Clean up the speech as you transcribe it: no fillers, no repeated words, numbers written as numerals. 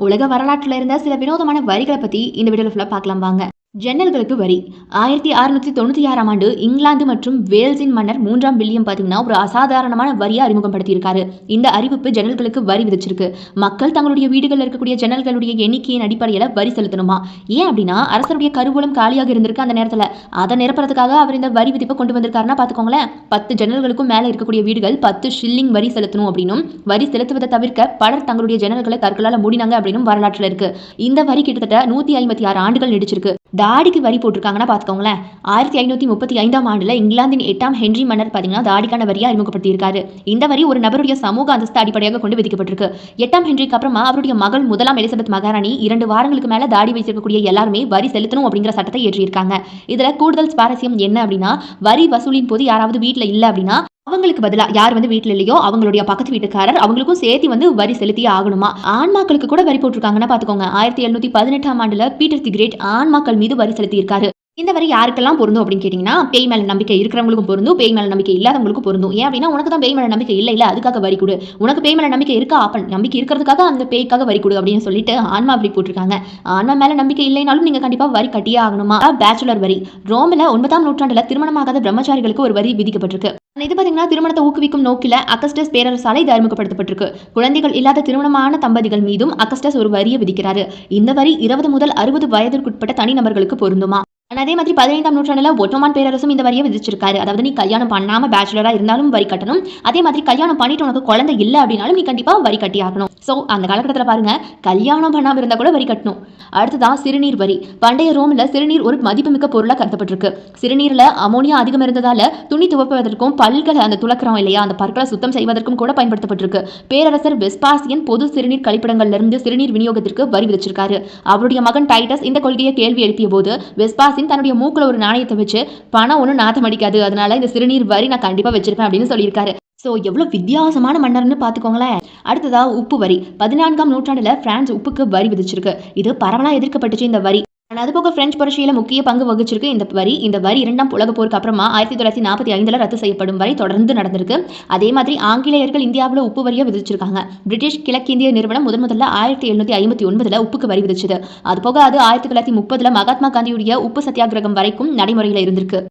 உலக வரலாற்றில் இருந்த சில வினோதமான வரிகளை பத்தி இந்த வீடியோல ஃபுல்லா பார்க்கலாம் வாங்க. ஜன்னல்களுக்கு வரி 1696ஆம் ஆண்டு இங்கிலாந்து மற்றும் வேல்ஸின் மன்னர் 3ஆம் வில்லியம் பார்த்தீங்கன்னா ஒரு அசாதாரணமான வரியை அறிமுகப்படுத்தியிருக்காரு. இந்த அறிவிப்பு ஜன்னல்களுக்கு வரி விதிச்சிருக்கு. மக்கள் தங்களுடைய வீடுகளில் இருக்கக்கூடிய ஜன்னல்களுடைய எண்ணிக்கையின் அடிப்படையில் வரி செலுத்தணுமா? ஏன் அப்படின்னா அரசருடைய கருவூலம் காலியாக இருந்திருக்கு அந்த நேரத்தில். அதை நிரப்புறதுக்காக அவர் இந்த வரி விதிப்பை கொண்டு வந்திருக்காருன்னா பார்த்துக்கோங்களேன். 10 ஜன்னல்களுக்கும் மேலே இருக்கக்கூடிய வீடுகள் 10 ஷில்லிங் வரி செலுத்தணும் அப்படின்னும், வரி செலுத்துவதை தவிர்க்க பலர் தங்களுடைய ஜன்னல்களை கற்களால் மூடினாங்க அப்படின்னும் வரலாற்றில் இருக்கு. இந்த வரி கிட்டத்தட்ட 156 ஆண்டுகள் நீடிச்சிருக்கு. தாடிக்கு வரி போட்டிருக்காங்கன்னா பார்த்துக்கோங்களேன். 1535ஆம் ஆண்டுல இங்கிலாந்தின் 8ஆம் ஹென்றி மன்னர் பார்த்தீங்கன்னா தாடிக்கான வரியை அறிமுகப்படுத்தியிருக்காரு. இந்த வரி ஒரு நபருடைய சமூக அந்தஸ்து அடிப்படையாக கொண்டு விதிக்கப்பட்டிருக்கு. 8ஆம் ஹென்றிக்கு அப்புறமா அவருடைய மகள் 1ஆம் எலிசபெத் மகாராணி 2 வாரங்களுக்கு மேல தாடி வைத்திருக்கக்கூடிய எல்லாருமே வரி செலுத்தணும் அப்படிங்கிற சட்டத்தை ஏற்றியிருக்காங்க. இதுல கூடுதல் சுவாரஸ்யம் என்ன அப்படின்னா, வரி வசூலின் போது யாராவது வீட்டில் இல்லை அப்படின்னா அவங்களுக்கு பதிலா யார் வீட்டில் இல்லையோ அவங்களுடைய பக்கத்து வீட்டுக்காரர் அவங்களுக்கும் சேர்த்து வரி செலுத்தியே ஆகணுமா. ஆண்மாக்களுக்கு கூட வரி போட்டிருக்காங்கன்னா பாத்துக்கோங்க. 1718ஆம் ஆண்டுல பீட்டர் தி கிரேட் ஆண்மாக்கள் மீது வரி செலுத்தியிருக்காரு. இந்த வரி யாருக்கெல்லாம் பொருந்தும் அப்படின்னு கேட்டீங்கன்னா, பேய் மேல நம்பிக்கை இருக்கிறவங்களுக்கும் பொருந்தும், பேய் மேல நம்பிக்கை இல்லாதவங்களுக்கும் பொருந்தும். ஏன் அப்படின்னா உனக்கு தான் பேய் மேல நம்பிக்கை இல்ல அதுக்காக வரி கொடு, உனக்கு பேய் மேல நம்பிக்கை இருக்கா அப்ப நம்பிக்கை இருக்கிறதுக்காக அந்த பேய்க்காக வரி கொடு அப்படின்னு சொல்லிட்டு ஆன்மா வரி போட்டிருக்காங்க. ஆன்மா மேல நம்பிக்கை இல்லைனாலும் நீங்க கண்டிப்பா வரி கட்டியே ஆகணுமா. பேச்சுலர் வரி ரோம்ல 9ஆம் நூற்றாண்டுல திருமணமாகாத பிரம்மச்சாரிகளுக்கு ஒரு வரி விதிக்கப்பட்டிருக்கு. இது பாத்தீங்கன்னா திருமணத்தை ஊக்குவிக்கும் நோக்கில அகஸ்டஸ் பேரரசால இது அறிமுகப்படுத்தப்பட்டிருக்கு. குழந்தைகள் இல்லாத திருமணமான தம்பதிகள் மீதும் அகஸ்டஸ் ஒரு வரியை விதிக்கிறாரு. இந்த வரி 20 முதல் 60 வயதிற்குட்பட்ட தனிநபர்களுக்கு பொருந்துமா. அதே மாதிரி 15ஆம் நூற்றாண்டுல ஒட்டோமான் பேரரசும் இந்த வரியை விதிச்சிருக்காரு. அதாவது நீ கல்யாணம் பண்ணாம பேச்சுலரா இருந்தாலும் வரி கட்டணும். அதே மாதிரி கல்யாணம் பண்ணிட்டு உனக்கு குழந்தை இல்லை அப்படின்னாலும் நீ கண்டிப்பா வரி கட்டி ஆகணும். சோ அந்த காலகட்டத்தில் பாருங்க, கல்யாணம் பண்ணாம இருந்தா கூட வரி கட்டணும். அடுத்ததான் சிறுநீர் வரி. பண்டைய ரோம்ல சிறுநீர் ஒரு மதிப்புமிக்க பொருளா கருதப்பட்டிருக்கு. சிறுநீர்ல அமோனியா அதிகம் இருந்ததால துணி துவைப்பதற்கும் பல்களை அந்த துளக்கிறோம் இல்லையா அந்த பற்களை சுத்தம் செய்வதற்கும் கூட பயன்படுத்தப்பட்டிருக்கு. பேரரசர் வெஸ்பாசியன் பொது சிறுநீர் கழிப்பிடங்கள்ல இருந்து சிறுநீர் விநியோகத்திற்கு வரி விதிச்சிருக்காரு. அவருடைய மகன் டைட்டஸ் இந்த கொள்கையை கேள்வி எழுப்பிய போது வெஸ்பாசியன் தன்னுடைய மூக்குல ஒரு நாணயத்தை வச்சு பணம் ஒன்றும் நாத்தம் அடிக்காது, அதனால இந்த சிறுநீர் வரி நான் கண்டிப்பா வச்சிருப்பேன் அப்படின்னு சொல்லியிருக்காரு. ஸோ எவ்வளவு வித்தியாசமான மன்னர்னு பார்த்துக்கோங்களேன். அடுத்ததா உப்பு வரி. 14ஆம் நூற்றாண்டுல பிரான்ஸ் உப்புக்கு வரி விதிச்சிருக்கு. இது பரவலாக எதிர்க்கப்பட்டுச்சு இந்த வரி. அதுபோக பிரெஞ்சு புரட்சியில முக்கிய பங்கு வகிச்சிருக்கு இந்த வரி. இந்த வரி 2ஆம் உலக போருக்கு அப்புறமா 1945 ரத்து செய்யப்படும் வரை தொடர்ந்து நடந்திருக்கு. அதே மாதிரி ஆங்கிலேயர்கள் இந்தியாவில் உப்பு வரியை விதிச்சிருக்காங்க. பிரிட்டிஷ் கிழக்கிந்திய நிறுவனம் முதல்ல 1759 உப்புக்கு வரி விதிச்சது. அதுபோக அது 1930 மகாத்மா காந்தியுடைய உப்பு சத்தியாகிரகம் வரைக்கும் நடைமுறையில் இருந்திருக்கு.